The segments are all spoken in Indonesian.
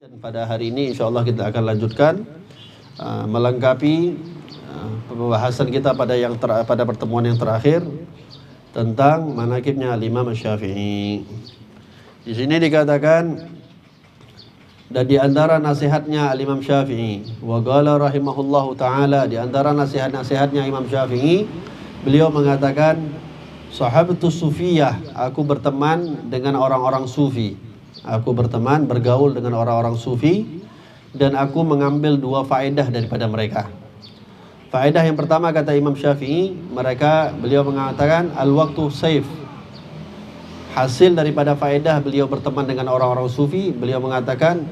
Dan pada hari ini insyaallah kita akan lanjutkan melengkapi pembahasan kita pada pertemuan yang terakhir tentang manaqibnya Imam Syafi'i. Di sini dikatakan dan di antara nasihatnya Imam Syafi'i, wa qala rahimahullahu taala, di antara nasihat-nasihatnya Imam Syafi'i, beliau mengatakan sahabatus sufiyah, aku berteman dengan orang-orang sufi. Aku bergaul dengan orang-orang sufi dan aku mengambil dua faedah daripada mereka. Faedah yang pertama kata Imam Syafi'i, beliau mengatakan al-waqtu saif. Hasil daripada faedah beliau berteman dengan orang-orang sufi, beliau mengatakan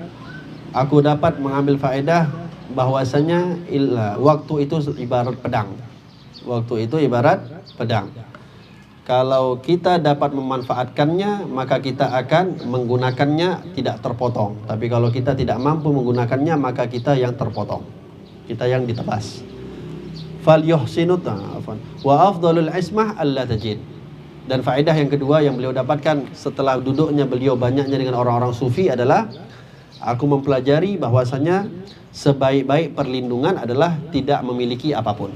aku dapat mengambil faedah bahwasanya waktu itu ibarat pedang. Waktu itu ibarat pedang. Kalau kita dapat memanfaatkannya, maka kita akan menggunakannya tidak terpotong. Tapi kalau kita tidak mampu menggunakannya, maka kita yang terpotong, kita yang ditebas. Fal yuhsinut wa afdalul ismah alla tajid. Dan faedah yang kedua yang beliau dapatkan setelah duduknya beliau banyaknya dengan orang-orang sufi adalah aku mempelajari bahwasanya sebaik-baik perlindungan adalah tidak memiliki apapun.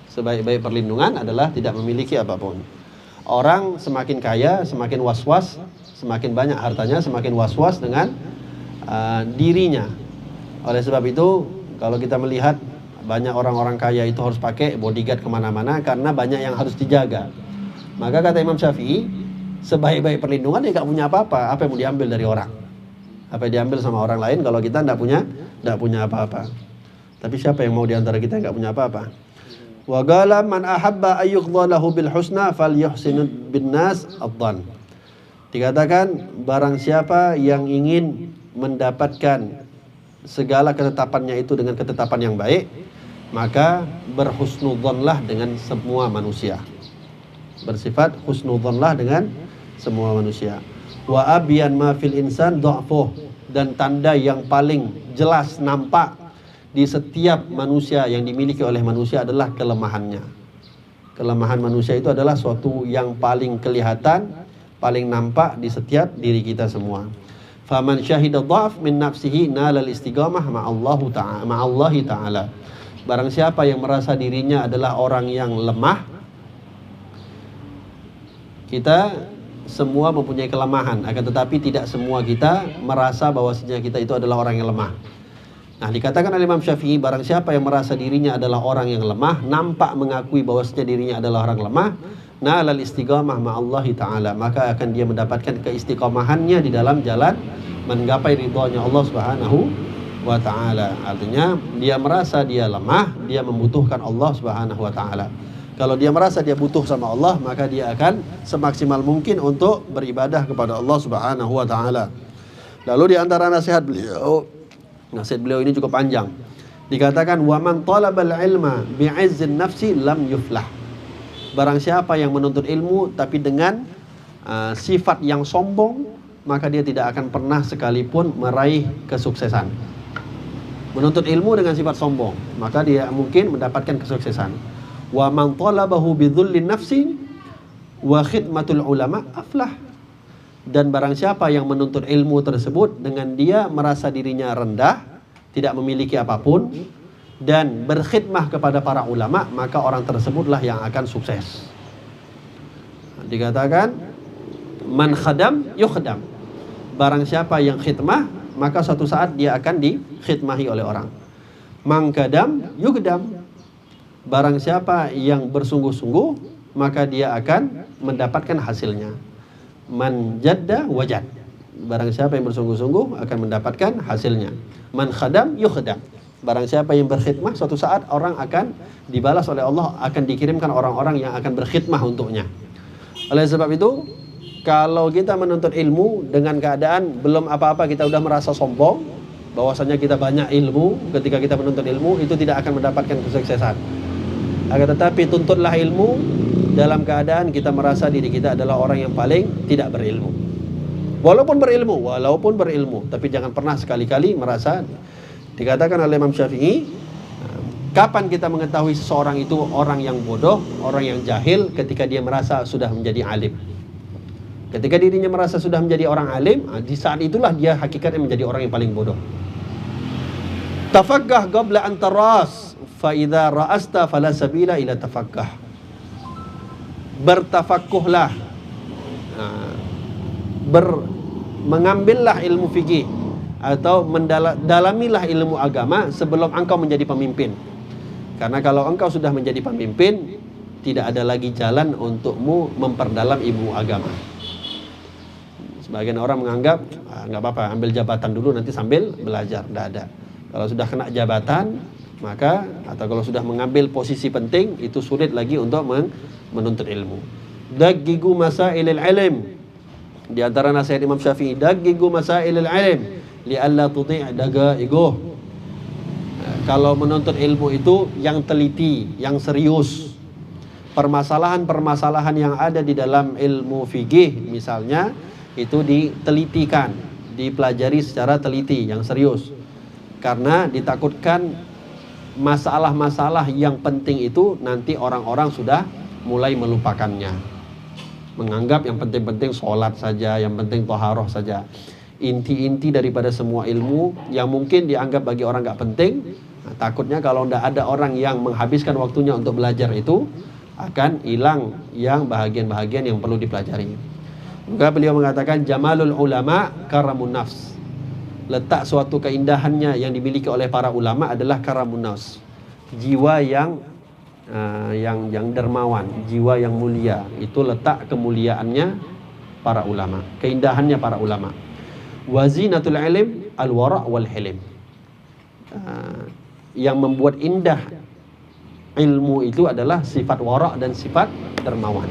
Sebaik-baik perlindungan adalah tidak memiliki apapun. Orang semakin kaya, semakin was-was, semakin banyak hartanya, semakin was-was dengan dirinya. Oleh sebab itu, kalau kita melihat banyak orang-orang kaya itu harus pakai bodyguard kemana-mana karena banyak yang harus dijaga. Maka kata Imam Syafi'i, sebaik-baik perlindungan dia nggak punya apa-apa. Apa yang mau diambil dari orang? Apa yang diambil sama orang lain kalau kita nggak punya apa-apa? Tapi siapa yang mau diantara kita nggak punya apa-apa? Wa qala man ahabba ayyughdalahu bil husna falyuhsin bin nas adh-dhann. Dikatakan barang siapa yang ingin mendapatkan segala ketetapannya itu dengan ketetapan yang baik, maka berhusnudzonlah dengan semua manusia. Bersifat husnudzonlah dengan semua manusia. Wa abyan ma fil insan dha'fuh, dan tanda yang paling jelas nampak di setiap manusia yang dimiliki oleh manusia adalah kelemahannya. Kelemahan manusia itu adalah suatu yang paling kelihatan, paling nampak di setiap diri kita semua. Faman syahida dha'f min nafsihi nalal istiqamah ma'allahi ta'ala. Barang siapa yang merasa dirinya adalah orang yang lemah, kita semua mempunyai kelemahan, akan tetapi tidak semua kita merasa bahwasanya kita itu adalah orang yang lemah. Nah, dikatakan oleh Imam Syafi'i, barang siapa yang merasa dirinya adalah orang yang lemah, nampak mengakui bahwasanya dirinya adalah orang lemah, nalal istiqamah ma'allahi ta'ala, maka akan dia mendapatkan keistiqomahannya di dalam jalan menggapai ridhonya Allah Subhanahu wa ta'ala. Artinya dia merasa dia lemah, dia membutuhkan Allah Subhanahu wa ta'ala. Kalau dia merasa dia butuh sama Allah, maka dia akan semaksimal mungkin untuk beribadah kepada Allah Subhanahu wa ta'ala. Lalu di antara nasihat beliau ini cukup panjang. Dikatakan wa man talabal ilma bi'izzin nafsi lam yuflah. Barang siapa yang menuntut ilmu tapi dengan sifat yang sombong, maka dia tidak akan pernah sekalipun meraih kesuksesan. Menuntut ilmu dengan sifat sombong, maka dia mungkin mendapatkan kesuksesan. Wa man talabahu bidzullin nafsi wa khidmatul ulama aflah. Dan barang siapa yang menuntut ilmu tersebut dengan dia merasa dirinya rendah, tidak memiliki apapun, dan berkhidmah kepada para ulama, maka orang tersebutlah yang akan sukses. Dikatakan man khadam yukhdam. Barang siapa yang khidmah, maka suatu saat dia akan dikhidmahi oleh orang. Man kadam yukdam. Barang siapa yang bersungguh-sungguh, maka dia akan mendapatkan hasilnya. Man jadda wajad. Barang siapa yang bersungguh-sungguh akan mendapatkan hasilnya. Man khadam yukhdam. Barang siapa yang berkhidmah, suatu saat orang akan dibalas oleh Allah, akan dikirimkan orang-orang yang akan berkhidmah untuknya. Oleh sebab itu, kalau kita menuntut ilmu dengan keadaan belum apa-apa kita udah merasa sombong, bahwasanya kita banyak ilmu, ketika kita menuntut ilmu itu tidak akan mendapatkan kesuksesan. Akan tetapi tuntutlah ilmu dalam keadaan kita merasa diri kita adalah orang yang paling tidak berilmu. Walaupun berilmu, tapi jangan pernah sekali-kali merasa. Dikatakan oleh Imam Syafi'i, kapan kita mengetahui seseorang itu orang yang bodoh, orang yang jahil, ketika dia merasa sudah menjadi alim. Ketika dirinya merasa sudah menjadi orang alim, di saat itulah dia hakikatnya menjadi orang yang paling bodoh. Tafaqqah qabla an taras, fa idza ra'asta fala sabila ila tafaqqah. Bertafaqquhlah, mengambillah ilmu fikih atau mendalamilah ilmu agama sebelum engkau menjadi pemimpin. Karena kalau engkau sudah menjadi pemimpin, tidak ada lagi jalan untukmu memperdalam ilmu agama. Sebagian orang menganggap nggak apa-apa, ambil jabatan dulu nanti sambil belajar. Tidak ada. Kalau sudah kena jabatan, maka atau kalau sudah mengambil posisi penting, itu sulit lagi untuk menuntut ilmu. Dagigu masailil ilm. Di antara nasihat Imam Syafi'i, dagigu masailil ilm li'alla tuti' dagaigo. Kalau menuntut ilmu itu yang teliti, yang serius. Permasalahan-permasalahan yang ada di dalam ilmu fikih misalnya itu ditelitikan, dipelajari secara teliti, yang serius. Karena ditakutkan masalah-masalah yang penting itu nanti orang-orang sudah mulai melupakannya. Menganggap yang penting-penting sholat saja, yang penting toharoh saja. Inti-inti daripada semua ilmu yang mungkin dianggap bagi orang gak penting, takutnya kalau tidak ada orang yang menghabiskan waktunya untuk belajar itu, akan hilang yang bahagian-bahagian yang perlu dipelajari. Maka beliau mengatakan jamalul ulama karamun nafs. Letak suatu keindahannya yang dimiliki oleh para ulama adalah karamun nafs. Jiwa yang dermawan, jiwa yang mulia. Itu letak kemuliaannya para ulama, keindahannya para ulama. Wazinatul ilm al-wara' wal hilm. Yang membuat indah ilmu itu adalah sifat wara' dan sifat dermawan.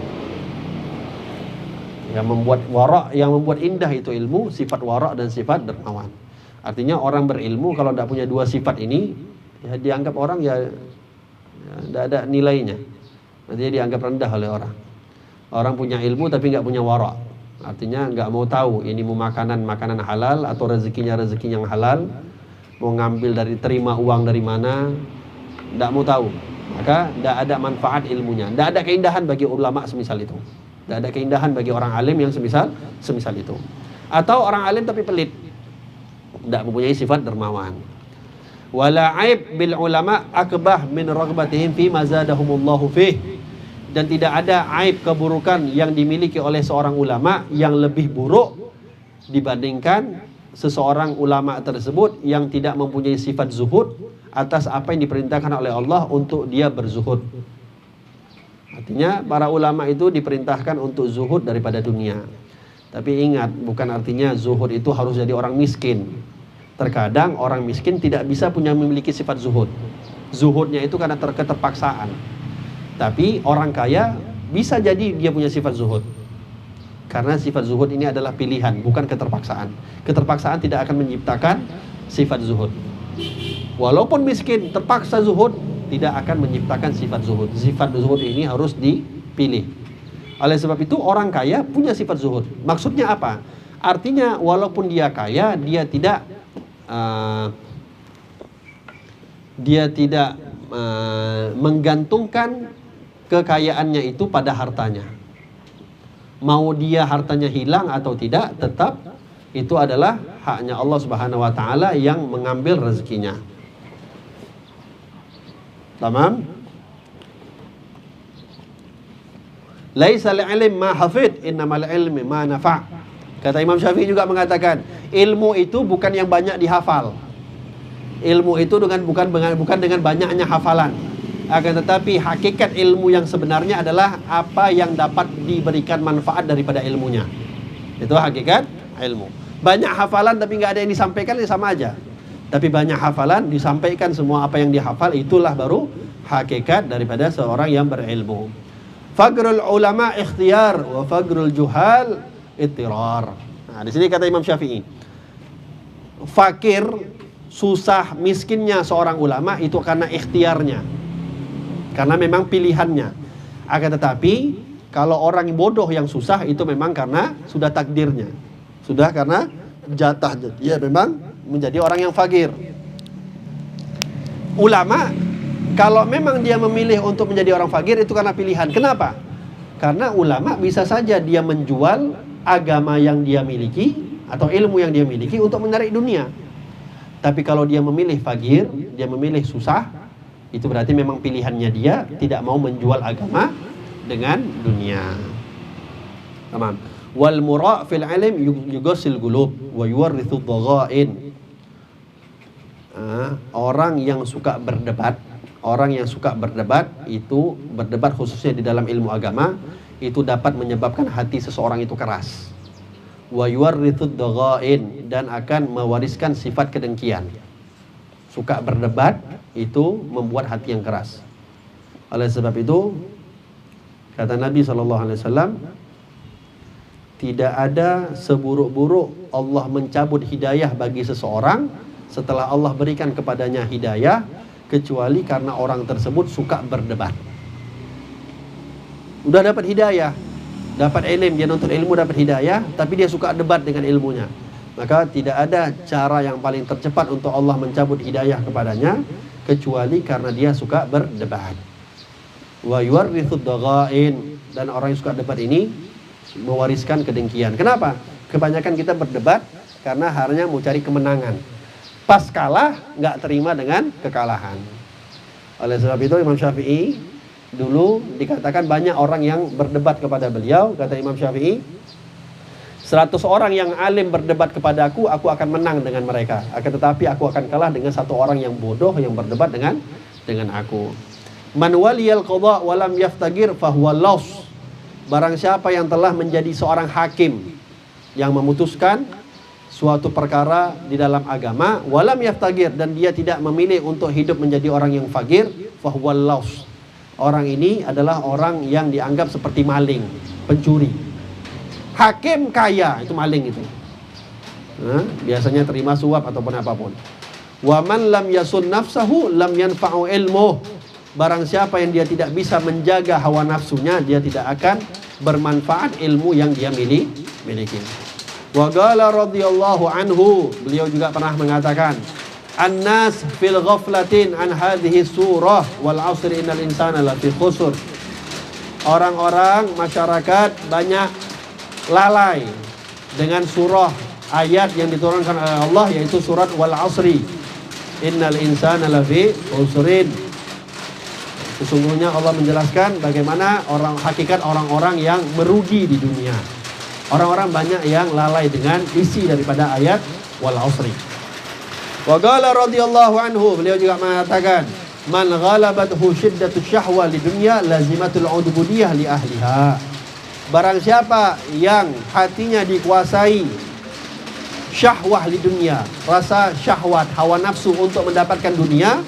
Yang membuat wara', yang membuat indah itu ilmu, sifat wara' dan sifat dermawan. Artinya orang berilmu kalau tidak punya dua sifat ini, ya dianggap orang ya tidak ada nilainya. Artinya dianggap rendah oleh orang. Orang punya ilmu tapi nggak punya wara'. Artinya nggak mau tahu ini mau makanan halal atau rezeki yang halal, mau ngambil terima uang dari mana, tidak mau tahu. Maka tidak ada manfaat ilmunya, tidak ada keindahan bagi ulama semisal itu, tidak ada keindahan bagi orang alim yang semisal itu. Atau orang alim tapi pelit, tidak mempunyai sifat dermawan. Wala aib bil ulama akbah min raghbatihim fi mazadahumullahu fih. Dan tidak ada aib keburukan yang dimiliki oleh seorang ulama yang lebih buruk dibandingkan seseorang ulama tersebut yang tidak mempunyai sifat zuhud atas apa yang diperintahkan oleh Allah untuk dia berzuhud. Artinya para ulama itu diperintahkan untuk zuhud daripada dunia. Tapi ingat, bukan artinya zuhud itu harus jadi orang miskin. Terkadang orang miskin tidak bisa memiliki sifat zuhud. Zuhudnya itu karena keterpaksaan. Tapi orang kaya bisa jadi dia punya sifat zuhud. Karena sifat zuhud ini adalah pilihan, bukan keterpaksaan. Keterpaksaan tidak akan menciptakan sifat zuhud. Walaupun miskin, terpaksa zuhud, tidak akan menciptakan sifat zuhud. Sifat zuhud ini harus dipilih. Oleh sebab itu orang kaya punya sifat zuhud. Maksudnya apa? Artinya walaupun dia kaya, dia tidak menggantungkan kekayaannya itu pada hartanya. Mau dia hartanya hilang atau tidak, tetap itu adalah haknya Allah Subhanahu wa taala yang mengambil rezekinya. Tamam? Laisal ilm ma hafid, innamal ilmi ma nafa'. Kata Imam Syafi'i juga mengatakan, ilmu itu bukan yang banyak dihafal. Ilmu itu bukan dengan banyaknya hafalan. Akan tetapi hakikat ilmu yang sebenarnya adalah apa yang dapat diberikan manfaat daripada ilmunya. Itu hakikat ilmu. Banyak hafalan tapi nggak ada yang disampaikan, ya sama aja. Tapi banyak hafalan disampaikan semua apa yang dihafal, itulah baru hakikat daripada seorang yang berilmu. Fagrul ulama ikhtiyar wa fagrul juhal ittirar. Nah, di sini kata Imam Syafi'i, fakir, susah, miskinnya seorang ulama itu karena ikhtiarnya, karena memang pilihannya. Akan tetapi kalau orang bodoh yang susah itu memang karena sudah takdirnya, sudah karena jatahnya, dia memang menjadi orang yang fakir. Ulama kalau memang dia memilih untuk menjadi orang fakir itu karena pilihan. Kenapa? Karena ulama bisa saja dia menjual agama yang dia miliki atau ilmu yang dia miliki untuk mencari dunia. Tapi kalau dia memilih fagir, dia memilih susah, itu berarti memang pilihannya dia tidak mau menjual agama dengan dunia. Tamam. Wal mura' fil ilm yughsil qulub wa yuwarrithu dhaghain. Orang yang suka berdebat, itu berdebat khususnya di dalam ilmu agama, itu dapat menyebabkan hati seseorang itu keras. Wa yuwarrithu dhaghain, dan akan mewariskan sifat kedengkian. Suka berdebat itu membuat hati yang keras. Oleh sebab itu kata Nabi SAW, tidak ada seburuk-buruk Allah mencabut hidayah bagi seseorang setelah Allah berikan kepadanya hidayah, kecuali karena orang tersebut suka berdebat. Udah dapat hidayah, dapat ilmu, dia nuntut ilmu, dapat hidayah, tapi dia suka debat dengan ilmunya, maka tidak ada cara yang paling tercepat untuk Allah mencabut hidayah kepadanya kecuali karena dia suka berdebat. Wa yuwarrithu dhaghain, dan orang yang suka debat ini mewariskan kedengkian. Kenapa? Kebanyakan kita berdebat karena hanya mau cari kemenangan. Pas kalah nggak terima dengan kekalahan. Oleh sebab itu Imam Syafi'i dulu dikatakan banyak orang yang berdebat kepada beliau. Kata Imam Syafi'i, 100 orang yang alim berdebat kepadaku, aku akan menang dengan mereka. Akan tetapi aku akan kalah dengan 1 orang yang bodoh yang berdebat dengan aku. Man waliyal qadha wa lam yaftagir fahuwa laws. Barang siapa yang telah menjadi seorang hakim yang memutuskan suatu perkara di dalam agama, walam yaftagir, dan dia tidak memilih untuk hidup menjadi orang yang fagir, fahuwa laws. Orang ini adalah orang yang dianggap seperti maling, pencuri. Hakim kaya, itu maling itu. Biasanya terima suap ataupun apapun. Wa man lam yasun nafsahu lam yanfa'u ilmuh. Barang siapa yang dia tidak bisa menjaga hawa nafsunya, dia tidak akan bermanfaat ilmu yang dia miliki. Wa qala radhiyallahu anhu, beliau juga pernah mengatakan, an-nas fil ghaflatin an hadhihi surah wal 'asri innal insana lafi khusr. Orang-orang masyarakat banyak lalai dengan surah ayat yang diturunkan oleh Allah, yaitu surat wal 'asri. Innal insana lafi khusrin. Sesungguhnya Allah menjelaskan bagaimana hakikat orang-orang yang merugi di dunia. Orang-orang banyak yang lalai dengan isi daripada ayat wal 'asri. Wa qala radhiyallahu anhu, beliau juga mengatakan, man ghalabathu shiddatus syahwa li dunya lazimatul udubudiyah li ahliha. Barang siapa yang hatinya dikuasai syahwah li dunya, rasa syahwat, hawa nafsu untuk mendapatkan dunia,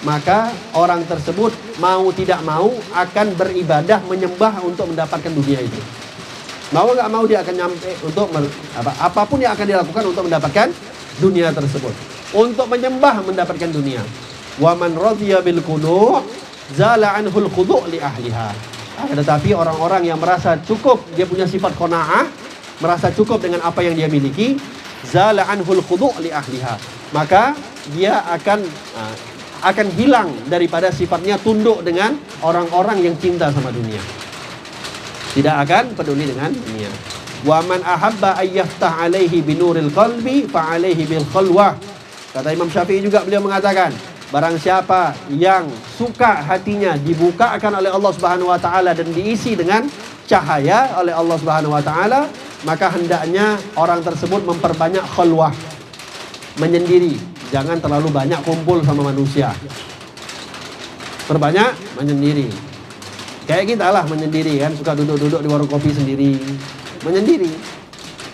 maka orang tersebut mau tidak mau akan beribadah, menyembah untuk mendapatkan dunia itu. Mau nggak mau dia akan nyampe untuk apapun yang akan dilakukan untuk mendapatkan dunia tersebut, untuk menyembah mendapatkan dunia. Wa man radhiya bil khudu' zala anhul khudu' li ahliha. Tetapi orang-orang yang merasa cukup, dia punya sifat qanaah, merasa cukup dengan apa yang dia miliki, zala anhul khudu' li ahliha, maka dia akan hilang daripada sifatnya tunduk dengan orang-orang yang cinta sama dunia. Tidak akan peduli dengan dunia. Wa man ahabba ayyaftah alaihi binuril qalbi fa alaihi bil khalwah. Kata Imam Syafi'i juga, beliau mengatakan, barang siapa yang suka hatinya dibukakan oleh Allah Subhanahu wa taala dan diisi dengan cahaya oleh Allah Subhanahu wa taala, maka hendaknya orang tersebut memperbanyak khalwah, menyendiri. Jangan terlalu banyak kumpul sama manusia. Perbanyak menyendiri. Kayak kita lah menyendiri kan, suka duduk-duduk di warung kopi sendiri, menyendiri,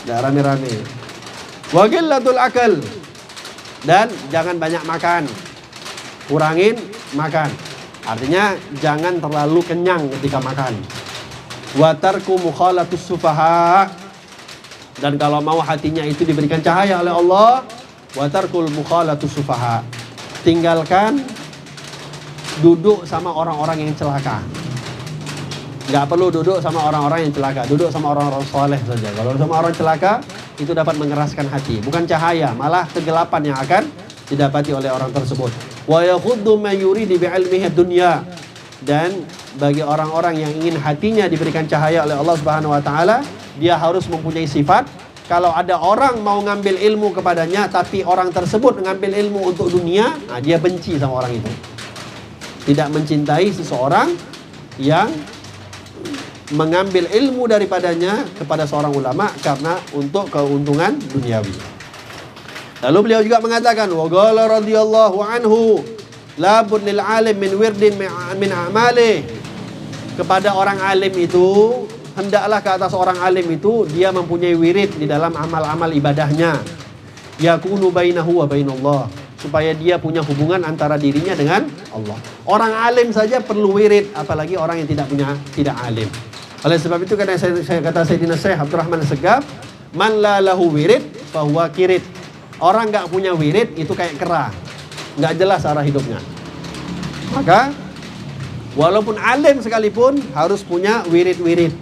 tidak rame-rame. Wa qillatul akal, dan jangan banyak makan, kurangin makan. Artinya jangan terlalu kenyang ketika makan. Wa tarku mukhalatus sufaha, dan kalau mau hatinya itu diberikan cahaya oleh Allah, wa tarkul mukhalatus sufaha, tinggalkan duduk sama orang-orang yang celaka. Nggak perlu duduk sama orang-orang yang celaka, duduk sama orang-orang soleh saja. Kalau sama orang celaka, itu dapat mengeraskan hati, bukan cahaya, malah kegelapan yang akan didapati oleh orang tersebut. Wa yakhuddu ma yuridu bi ilmihi dunya, dan bagi orang-orang yang ingin hatinya diberikan cahaya oleh Allah Subhanahu wa taala, dia harus mempunyai sifat. Kalau ada orang mau ngambil ilmu kepadanya, tapi orang tersebut ngambil ilmu untuk dunia, nah dia benci sama orang itu. Tidak mencintai seseorang yang mengambil ilmu daripadanya kepada seorang ulama karena untuk keuntungan duniawi. Lalu beliau juga mengatakan, wa qala radhiyallahu anhu, la bud lil alim min wirdin min a'mali. Kepada orang alim itu, hendaklah ke atas orang alim itu dia mempunyai wirid di dalam amal-amal ibadahnya. Yakunu bainahu wa bainallah, supaya dia punya hubungan antara dirinya dengan Allah. Orang alim saja perlu wirid, apalagi orang yang tidak alim. Oleh sebab itu karena saya kata Sayyidina Syekh Abdurrahman Segaf, man la lahu wirid fahuwa kirid. Orang enggak punya wirid itu kayak kera, enggak jelas arah hidupnya. Maka walaupun alim sekalipun harus punya wirid-wirid,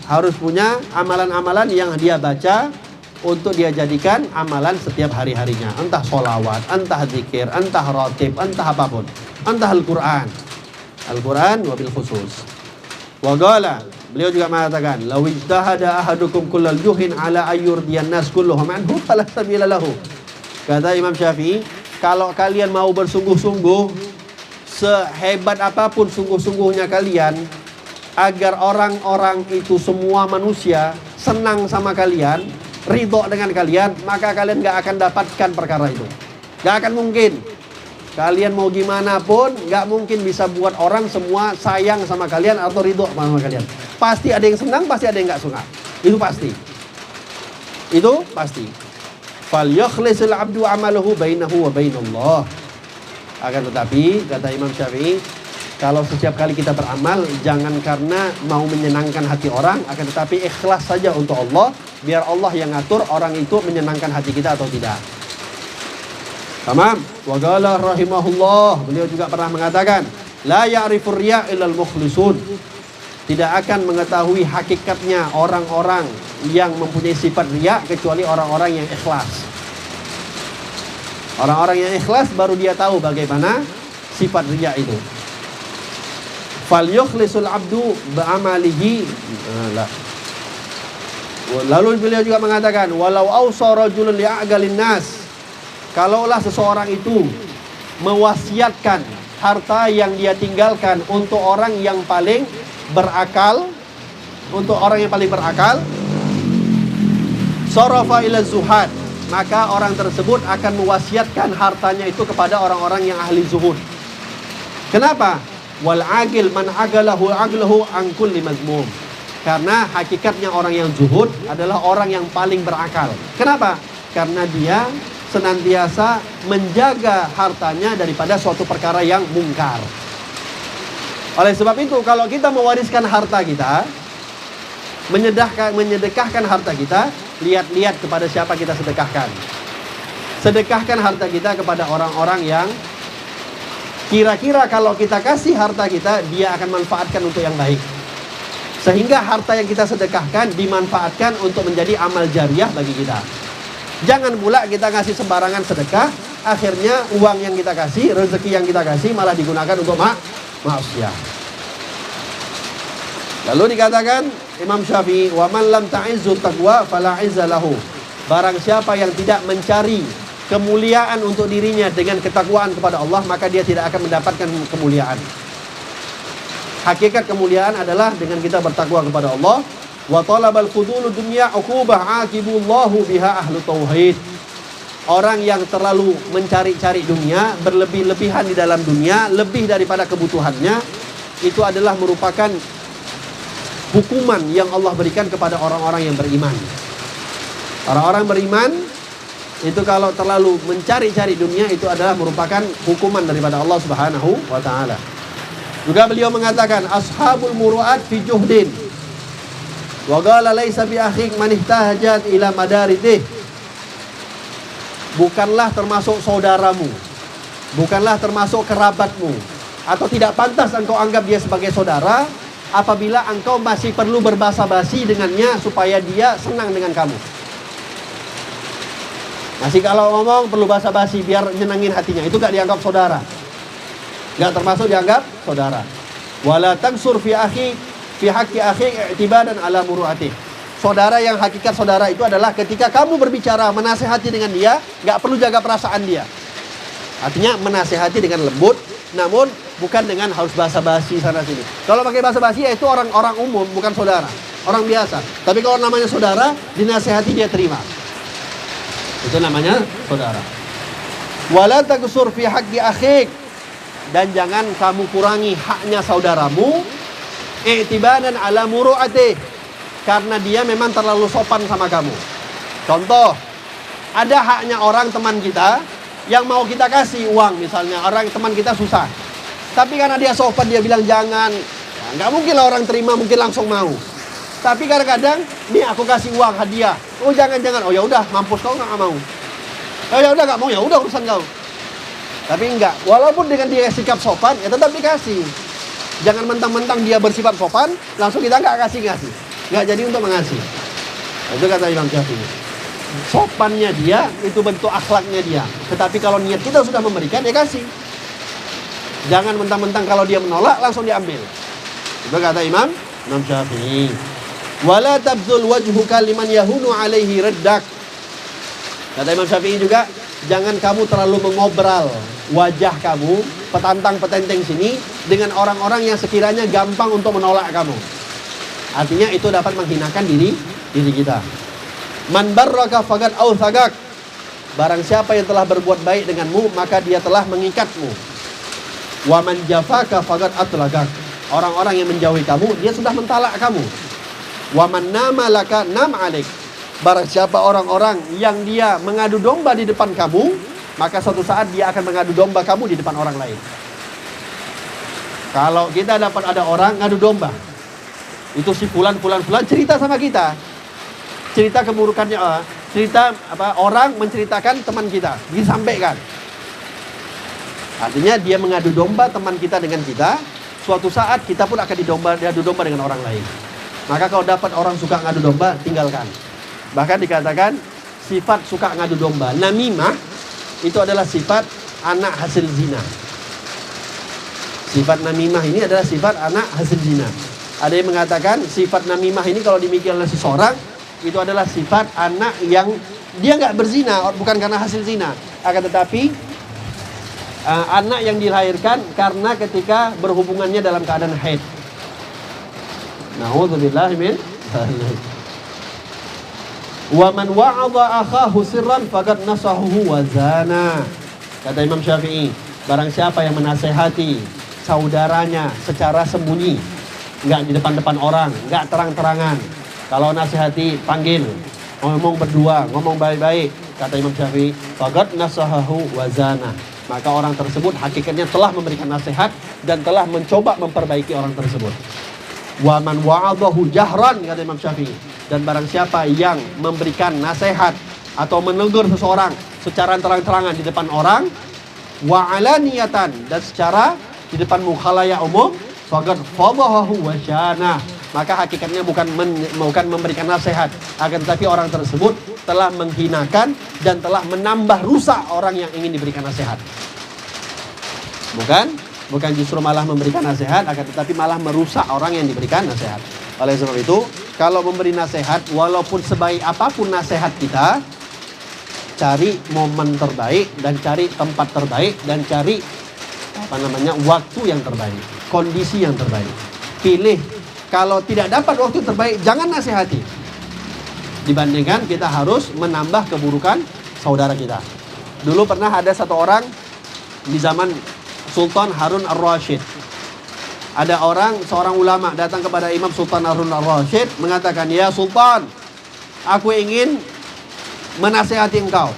harus punya amalan-amalan yang dia baca untuk dia jadikan amalan setiap hari-harinya. Entah sholawat, entah zikir, entah ratib, entah apapun, entah Al-Quran. Al-Quran wabil khusus. Wa qala, beliau juga mengatakan, law ijtahada ahadukum kullal juhin ala ayyurdiyan nas kulluhum anhu fala sabila lahu. Kata Imam Syafi'i, kalau kalian mau bersungguh-sungguh, sehebat apapun sungguh-sungguhnya kalian agar orang-orang itu semua manusia senang sama kalian, ridho dengan kalian, maka kalian gak akan dapatkan perkara itu. Gak akan mungkin. Kalian mau gimana pun gak mungkin bisa buat orang semua sayang sama kalian atau ridho sama kalian. Pasti ada yang senang, pasti ada yang gak suka. Itu pasti. Itu pasti. Fal yakhlisul abdu amaluhu bainahu wa bainallah. Akan tetapi kata Imam Syafi'i, kalau setiap kali kita beramal, jangan karena mau menyenangkan hati orang, akan tetapi ikhlas saja untuk Allah, biar Allah yang ngatur orang itu menyenangkan hati kita atau tidak. Tamam. Wa qala rahimahullah, beliau juga pernah mengatakan, la ya'rifur riya' illal mukhlisun. Tidak akan mengetahui hakikatnya orang-orang yang mempunyai sifat riya kecuali orang-orang yang ikhlas. Orang-orang yang ikhlas baru dia tahu bagaimana sifat riya itu. Fal yukhlisul abdu ba'amalihi. Lalu beliau juga mengatakan, walau awsa rajulun li'agalin nas, kalaulah seseorang itu mewasiatkan harta yang dia tinggalkan untuk orang yang paling berakal, sarafa ila zuhad, maka orang tersebut akan mewasiatkan hartanya itu kepada orang-orang yang ahli zuhud. Kenapa? Wal agil man agalahu aglahu an kulli mazmum. Karena hakikatnya orang yang zuhud adalah orang yang paling berakal. Kenapa? Karena dia senantiasa menjaga hartanya daripada suatu perkara yang mungkar. Oleh sebab itu, kalau kita mewariskan harta kita, menyedekahkan harta kita, lihat-lihat kepada siapa kita sedekahkan. Sedekahkan harta kita kepada orang-orang yang kira-kira kalau kita kasih harta kita, dia akan manfaatkan untuk yang baik. Sehingga harta yang kita sedekahkan dimanfaatkan untuk menjadi amal jariah bagi kita. Jangan pula kita ngasih sembarangan sedekah, akhirnya uang yang kita kasih, rezeki yang kita kasih malah digunakan untuk maksiat. Lalu dikatakan Imam Syafi'i, wa man lam ta'izzu taqwa fala 'izza lahu. Barang siapa yang tidak mencari kemuliaan untuk dirinya dengan ketakwaan kepada Allah, maka dia tidak akan mendapatkan kemuliaan. Hakikat kemuliaan adalah dengan kita bertakwa kepada Allah. Wa talabal fudulu dunya uqubah aqibullahu biha ahlu tauhid. Orang yang terlalu mencari-cari dunia, berlebih-lebihan di dalam dunia, lebih daripada kebutuhannya, itu adalah merupakan hukuman yang Allah berikan kepada orang-orang yang beriman. Orang-orang beriman itu kalau terlalu mencari-cari dunia, itu adalah merupakan hukuman daripada Allah Subhanahu wa taala. Juga beliau mengatakan, ashabul muru'at fi juhdin wa qala laisa bi akhik man ihtajat ila madaritih. Bukanlah termasuk saudaramu, bukanlah termasuk kerabatmu, atau tidak pantas engkau anggap dia sebagai saudara apabila engkau masih perlu berbasa-basi dengannya supaya dia senang dengan kamu. Masih kalau ngomong perlu basa-basi biar nyenangin hatinya, itu gak dianggap saudara, gak termasuk dianggap saudara. Wala tangsur fi akhi fi haqqi akhi i'tibadan ala muru'atih. Saudara yang hakikat saudara itu adalah ketika kamu berbicara, menasehati dengan dia, nggak perlu jaga perasaan dia. Artinya menasehati dengan lembut, namun bukan dengan harus basa-basi sana sini. Kalau pakai basa-basi ya itu orang-orang umum, bukan saudara, orang biasa. Tapi kalau namanya saudara, dinasehati dia terima. Itu namanya saudara. Wala tagsur fi haqqi akhik, dan jangan kamu kurangi haknya saudaramu, i'tibadan ala muru'ati, karena dia memang terlalu sopan sama kamu. Contoh, ada haknya orang teman kita yang mau kita kasih uang, misalnya orang teman kita susah, tapi karena dia sopan dia bilang jangan, ya, nggak mungkin lah orang terima, mungkin langsung mau. Tapi kadang-kadang, nih aku kasih uang hadiah, oh jangan, oh ya udah, mampus kau nggak mau. Oh ya udah nggak mau, ya udah urusan kau. Tapi enggak, walaupun dengan dia sikap sopan, ya tetap dikasih. Jangan mentang-mentang dia bersifat sopan, langsung kita nggak kasih. Nggak jadi untuk mengasih. Itu kata Imam Syafi'i. Sopannya dia, itu bentuk akhlaknya dia. Tetapi kalau niat kita sudah memberikan, ya kasih. Jangan mentang-mentang kalau dia menolak, langsung diambil. Itu kata Imam Syafi'i. Wala tabzul wajhuka liman yahunu alaihi reddak. Kata Imam Syafi'i juga, jangan kamu terlalu mengobral wajah kamu, petantang-petenteng sini, dengan orang-orang yang sekiranya gampang untuk menolak kamu. Artinya itu dapat menghinakan diri kita. Man barraka faqad awthaqak. Barang siapa yang telah berbuat baik denganmu, maka dia telah mengikatmu. Wa man jafaka faqad atlaqak. Orang-orang yang menjauhi kamu, dia sudah mentalak kamu. Wa man nama laka nam alik. Barang siapa orang-orang yang dia mengadu domba di depan kamu, maka suatu saat dia akan mengadu domba kamu di depan orang lain. Kalau kita dapat ada orang ngadu domba, itu si fulan cerita sama kita, cerita keburukannya, cerita orang menceritakan teman kita, disampaikan. Artinya dia mengadu domba teman kita dengan kita, suatu saat kita pun akan diadu domba dengan orang lain. Maka kalau dapat orang suka ngadu domba, tinggalkan. Bahkan dikatakan sifat suka ngadu domba, namimah, itu adalah sifat anak hasil zina. Sifat namimah ini adalah sifat anak hasil zina. Ada yang mengatakan sifat namimah ini kalau dimiliki oleh seseorang, itu adalah sifat anak yang dia nggak berzina, bukan karena hasil zina, akan tetapi anak yang dilahirkan karena ketika berhubungannya dalam keadaan haid. Na'udzubillah min wa man wa'adha akhahu sirran faqad nasahu wa zana. Kata Imam Syafi'i, barang siapa yang menasehati saudaranya secara sembunyi, enggak di depan-depan orang, enggak terang-terangan. Kalau nasihati panggil, ngomong berdua, ngomong baik-baik, kata Imam Syafi'i, faqad nasahu wa zana. Maka orang tersebut hakikatnya telah memberikan nasihat dan telah mencoba memperbaiki orang tersebut. Wa man wa'adahu jahran, kata Imam Syafi'i, dan barang siapa yang memberikan nasihat atau menegur seseorang secara terang-terangan di depan orang, wa alaniyatan, dan secara di depan mukhalaya umum, faqad fadahahu wa syana. Maka hakikatnya bukan memberikan nasihat, akan tetapi orang tersebut telah menghinakan dan telah menambah rusak orang yang ingin diberikan nasihat. Bukan justru malah memberikan nasihat, akan tetapi malah merusak orang yang diberikan nasihat. Oleh sebab itu, kalau memberi nasihat, walaupun sebaik apapun nasihat kita, cari momen terbaik dan cari tempat terbaik dan cari waktu yang terbaik, kondisi yang terbaik. Pilih. Kalau tidak dapat waktu terbaik, jangan nasihati. Dibandingkan kita harus menambah keburukan saudara kita. Dulu pernah ada satu orang di zaman Sultan Harun Ar-Rasyid. Ada seorang ulama datang kepada Imam Sultan Harun Ar-Rasyid mengatakan, "Ya Sultan, aku ingin menasihati engkau,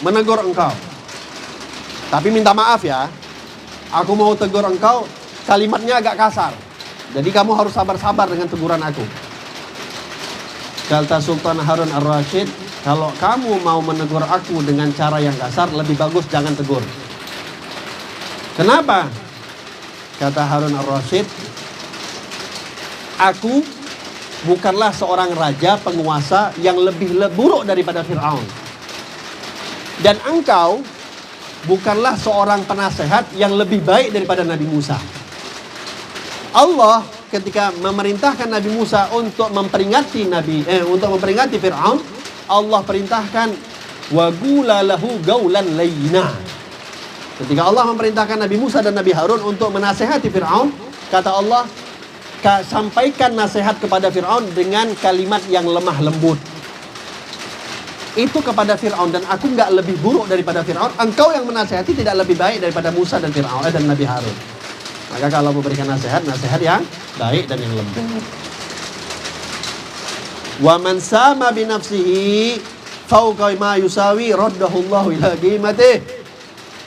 menegur engkau. Tapi minta maaf ya, aku mau tegur engkau, kalimatnya agak kasar. Jadi kamu harus sabar-sabar dengan teguran aku." Kata Sultan Harun Ar-Rasyid, "Kalau kamu mau menegur aku dengan cara yang kasar, lebih bagus jangan tegur." Kenapa? Kata Harun Ar-Rasyid, "Aku bukanlah seorang raja penguasa yang lebih buruk daripada Fir'aun. Dan engkau bukanlah seorang penasehat yang lebih baik daripada Nabi Musa. Allah ketika memerintahkan Nabi Musa untuk memperingati Fir'aun, Allah perintahkan wa qula lahu qawlan layyina. Ketika Allah memerintahkan Nabi Musa dan Nabi Harun untuk menasehati Fir'aun, kata Allah, sampaikan nasihat kepada Fir'aun dengan kalimat yang lemah lembut. Itu kepada Fir'aun, dan aku nggak lebih buruk daripada Fir'aun. Engkau yang menasehati tidak lebih baik daripada Musa dan Fir'aun dan Nabi Harun. Maka kalau memberikan nasihat yang baik dan yang lembut. Wa man sama bi nafsihi fawqa ma yusawi raddahu Allah ila qimatihi.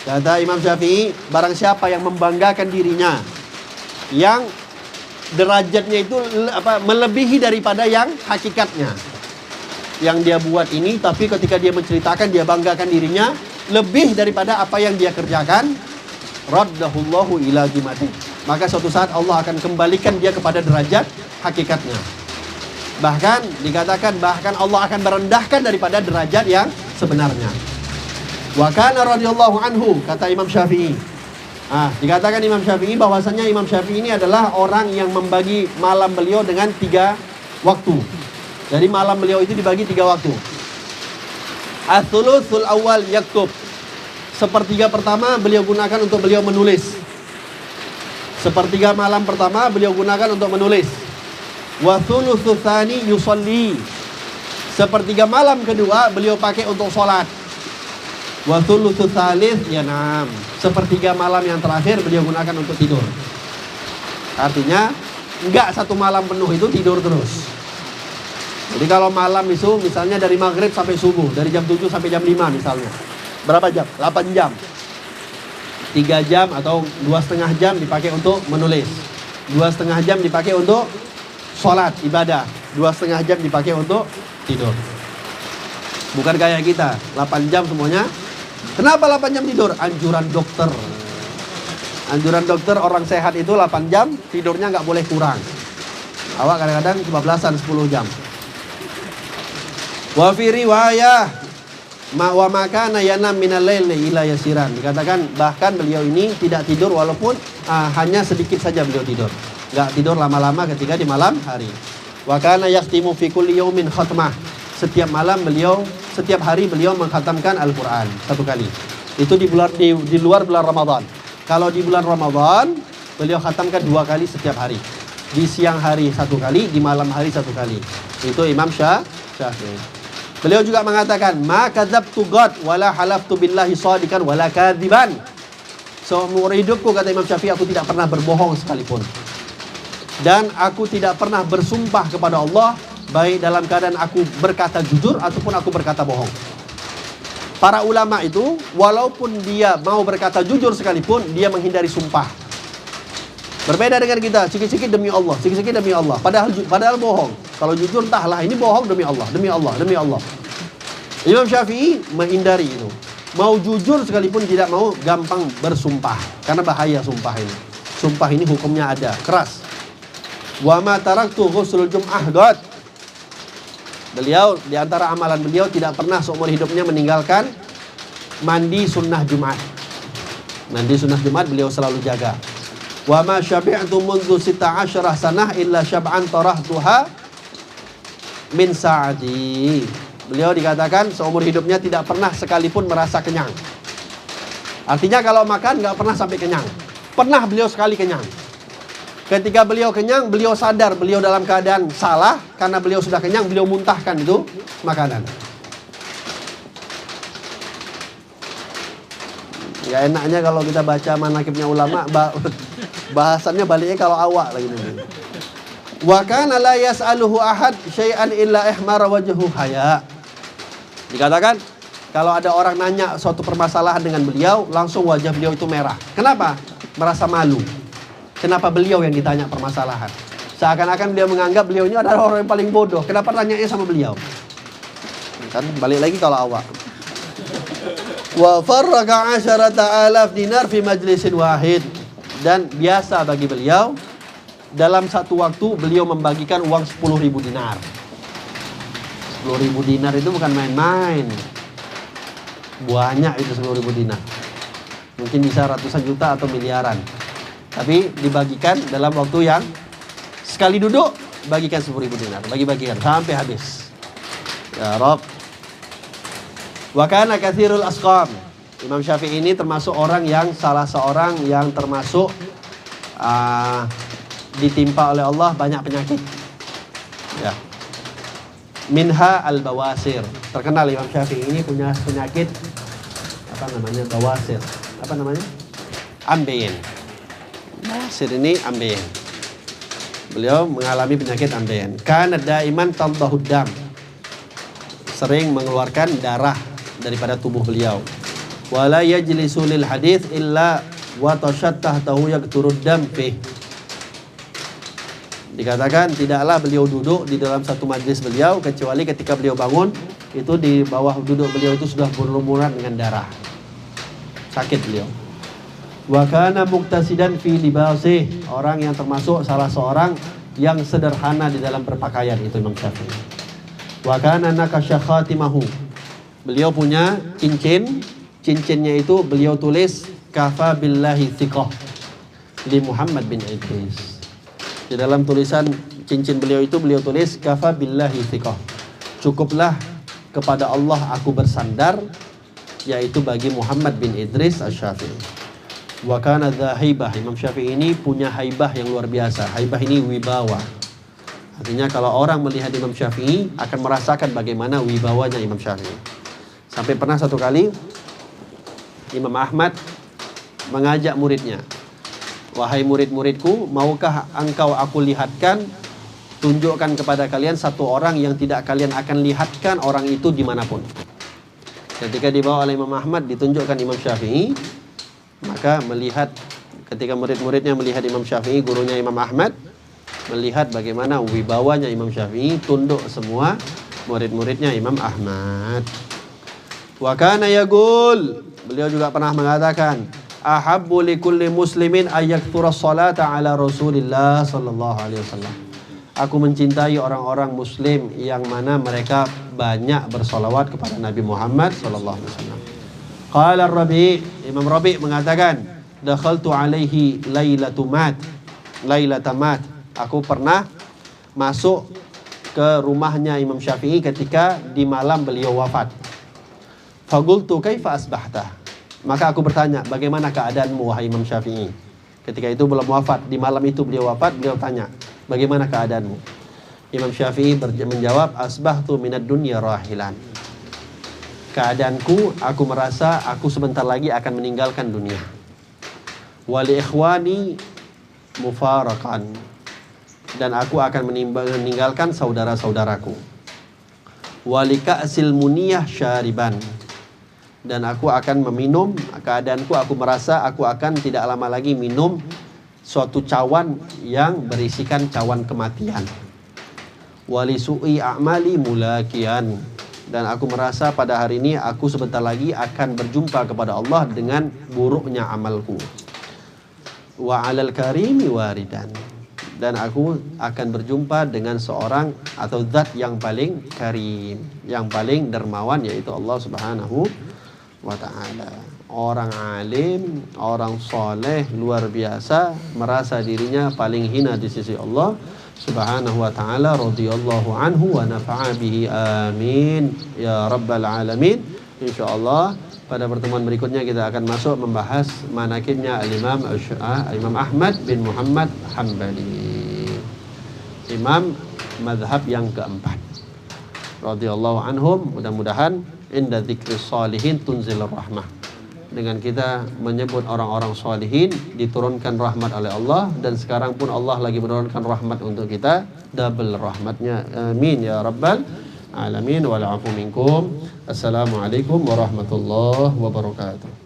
Kata Imam Syafi'i, barang siapa yang membanggakan dirinya, yang derajatnya itu melebihi daripada yang hakikatnya, yang dia buat ini, tapi ketika dia menceritakan, dia banggakan dirinya lebih daripada apa yang dia kerjakan, raddahullahu ila qimatihi, maka suatu saat Allah akan kembalikan dia kepada derajat hakikatnya. Bahkan dikatakan, Allah akan merendahkan daripada derajat yang sebenarnya. Wa kana radhiyallahu anhu, kata Imam Syafi'i. Dikatakan Imam Syafi'i bahwasanya Imam Syafi'i ini adalah orang yang membagi malam beliau dengan 3 waktu. Jadi malam beliau itu dibagi 3 waktu. Ats-tsulusul awal yaktub. Sepertiga pertama beliau gunakan untuk beliau menulis. Sepertiga malam pertama beliau gunakan untuk menulis. Wa tsulusus tsani yusolli. Sepertiga malam kedua beliau pakai untuk sholat. Wa tsulusus tsalits yanam. Sepertiga malam yang terakhir beliau gunakan untuk tidur. Artinya enggak satu malam penuh itu tidur terus. Jadi kalau malam itu misalnya dari maghrib sampai subuh, dari jam 7 sampai jam 5 misalnya, berapa jam? 8 jam. 3 jam atau 2,5 jam dipakai untuk menulis, 2,5 jam dipakai untuk sholat, ibadah, 2,5 jam dipakai untuk tidur. Bukan kayak kita, 8 jam semuanya. Kenapa 8 jam tidur? Anjuran dokter. Anjuran dokter orang sehat itu 8 jam, tidurnya nggak boleh kurang. Awak kadang-kadang kebablasan 10 jam. Wa fi riwayah wa makana yanam minal laili ila yasiran. Dikatakan bahkan beliau ini tidak tidur walaupun hanya sedikit saja beliau tidur. Enggak tidur lama-lama ketika di malam hari. Wa kana yahtimu fi kulli yaumin khatmah. Setiap hari beliau mengkhatamkan Al-Qur'an 1 kali. Itu di luar bulan Ramadan. Kalau di bulan Ramadan beliau khatamkan 2 kali setiap hari. Di siang hari 1 kali, di malam hari 1 kali. Itu Imam Syafi'i. Beliau juga mengatakan, ma kadzabtu qad wala halaftu billahi shadiqan wala kadziban. Seumur hidupku, kata Imam Syafi'i, aku tidak pernah berbohong sekalipun. Dan aku tidak pernah bersumpah kepada Allah, baik dalam keadaan aku berkata jujur ataupun aku berkata bohong. Para ulama itu, walaupun dia mau berkata jujur sekalipun, dia menghindari sumpah. Berbeda dengan kita, sikit-sikit demi Allah, sikit-sikit demi Allah. Padahal bohong. Kalau jujur entahlah, ini bohong demi Allah, demi Allah, demi Allah. Imam Syafi'i menghindari itu. Mau jujur sekalipun tidak mau gampang bersumpah. Karena bahaya sumpah ini. Sumpah ini hukumnya ada, keras. Wa ma taraktu ghuslul jum'ah qad. Beliau, di antara amalan beliau tidak pernah seumur hidupnya meninggalkan mandi sunnah Jumat. Mandi sunnah Jumat beliau selalu jaga. Wa ma syabi'tu mundu 16 sanah illa syab'an tarahtuha min sa'ati. Beliau dikatakan seumur hidupnya tidak pernah sekalipun merasa kenyang. Artinya kalau makan nggak pernah sampai kenyang. Pernah beliau sekali kenyang. Ketika beliau kenyang, beliau sadar beliau dalam keadaan salah. Karena beliau sudah kenyang, beliau muntahkan itu makanan. Ya enaknya kalau kita baca manaqibnya ulama, bahasannya baliknya kalau awak lagi nanti. Wa kana la yas'aluhu ahad syai'an illa ihmara wajhu haya. Dikatakan kalau ada orang nanya suatu permasalahan dengan beliau, langsung wajah beliau itu merah. Kenapa? Merasa malu. Kenapa beliau yang ditanya permasalahan? Seakan-akan beliau menganggap beliau ini adalah orang yang paling bodoh. Kenapa tanyanya sama beliau? Kan balik lagi kalau awak. Wa farraqa 10,000 dinar fi majlisin wahid. Dan biasa bagi beliau dalam satu waktu beliau membagikan uang 10.000 dinar. 10.000 dinar itu bukan main-main. Banyak itu 10.000 dinar. Mungkin bisa ratusan juta atau miliaran. Tapi dibagikan dalam waktu yang Sekali duduk, bagikan 10.000 dinar. Bagi-bagikan sampai habis. Ya Rabb. Wa kana katsirul asqam. Imam Syafi'i ini termasuk salah seorang yang termasuk ditimpa oleh Allah banyak penyakit. Ya. Minha al-bawasir. Terkenal Imam Syafi'i ini punya penyakit bawasir. Ambeien. Bawasir ini ambeien. Beliau mengalami penyakit ambeien. Kana daiman tadahud dam. Sering mengeluarkan darah daripada tubuh beliau. Wala yajlisu lil hadits illa wa tashattah tahu yakturud dam fih. Dikatakan tidaklah beliau duduk di dalam satu majlis beliau kecuali ketika beliau bangun itu di bawah duduk beliau itu sudah berlumuran dengan darah. Sakit beliau. Wa kana muqtasidan fi libasih, orang yang termasuk salah seorang yang sederhana di dalam berpakaian itu Imam Syafi'i. Wa kana nakasha khatimahu. Beliau punya cincinnya itu beliau tulis kafa billahi thiqah li Muhammad bin Idris. Di dalam tulisan cincin beliau itu beliau tulis kafa billahi thiqah. Cukuplah kepada Allah aku bersandar, yaitu bagi Muhammad bin Idris Asy-Syafi'i. Wa kana dza haibah. Imam Syafi'i ini punya haibah yang luar biasa. Haibah ini wibawa. Artinya kalau orang melihat Imam Syafi'i akan merasakan bagaimana wibawanya Imam Syafi'i. Sampai pernah satu kali Imam Ahmad mengajak muridnya, wahai murid-muridku, maukah engkau aku lihatkan, tunjukkan kepada kalian satu orang yang tidak kalian akan lihatkan orang itu dimanapun. Ketika dibawa oleh Imam Ahmad, ditunjukkan Imam Syafi'i, maka ketika murid-muridnya melihat Imam Syafi'i, gurunya Imam Ahmad, melihat bagaimana wibawanya Imam Syafi'i, tunduk semua murid-muridnya Imam Ahmad. Wa kana yaqul, beliau juga pernah mengatakan, ahabbu likulli muslimin ayyakthura sholata ala Rasulillah sallallahu alaihi wasallam. Aku mencintai orang-orang muslim yang mana mereka banyak bersolawat kepada Nabi Muhammad sallallahu alaihi wasallam. Qala Ar-Rabi', Imam Rabi' mengatakan, dakhaltu alaihi lailatamat. Aku pernah masuk ke rumahnya Imam Syafi'i ketika di malam beliau wafat. Faqultu kaifa asbahta? Maka aku bertanya, bagaimana keadaanmu wahai Imam Syafi'i? Ketika itu belum wafat, di malam itu beliau wafat, beliau tanya, bagaimana keadaanmu? Imam Syafi'i menjawab, asbahtu minad dunya rahilan. Keadaanku, aku merasa aku sebentar lagi akan meninggalkan dunia. Wali ikhwani mufarakan. Dan aku akan meninggalkan saudara-saudaraku. Wali ka'sil muniyah syariban. Dan aku akan meminum, keadaanku aku merasa aku akan tidak lama lagi minum suatu cawan yang berisikan cawan kematian. Wali su'i a'mali mulakian. Dan aku merasa pada hari ini aku sebentar lagi akan berjumpa kepada Allah dengan buruknya amalku. Wa 'alal karimi waridan. Dan aku akan berjumpa dengan seorang atau zat yang paling karim, yang paling dermawan, yaitu Allah Subhanahu wa ta'ala. Orang alim, orang soleh luar biasa, merasa dirinya paling hina di sisi Allah Subhanahu wa ta'ala, radhiyallahu anhu wa nafa'a bihi, amin ya rabbal alamin. Insyaallah pada pertemuan berikutnya kita akan masuk membahas manaqibnya Imam Ahmad bin Muhammad Hambali, imam mazhab yang keempat, radhiyallahu anhum. Mudah-mudahan inda dzikri sholihin tunzilur rahmah. Dengan kita menyebut orang-orang sholihin diturunkan rahmat oleh Allah, dan sekarang pun Allah lagi menurunkan rahmat untuk kita, double rahmatnya, amin ya rabbal alamin. Wal afu minkum. Assalamualaikum warahmatullahi wabarakatuh.